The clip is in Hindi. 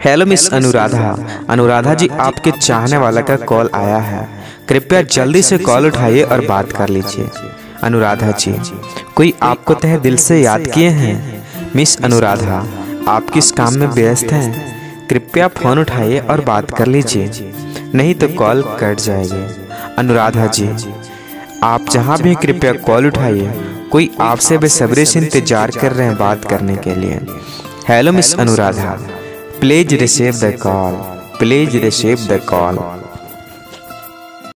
Hello miss Anuradha. अनुराधा जी, आपके चाहने वाला का कॉल आया है, कृपया जल्दी से कॉल उठाइए और बात कर लीजिए। अनुराधा जी, कोई आपको तहे दिल से याद किए हैं। मिस अनुराधा, आप किस काम में व्यस्त हैं? कृपया फ़ोन उठाइए और बात कर लीजिए, नहीं तो कॉल कट जाएगी। अनुराधा जी, आप जहाँ भी कृपया कॉल उठाइए, कोई आपसे बेसब्री से इंतजार कर रहे हैं बात करने के लिए। Hello miss Anuradha, please receive the call, please receive the call.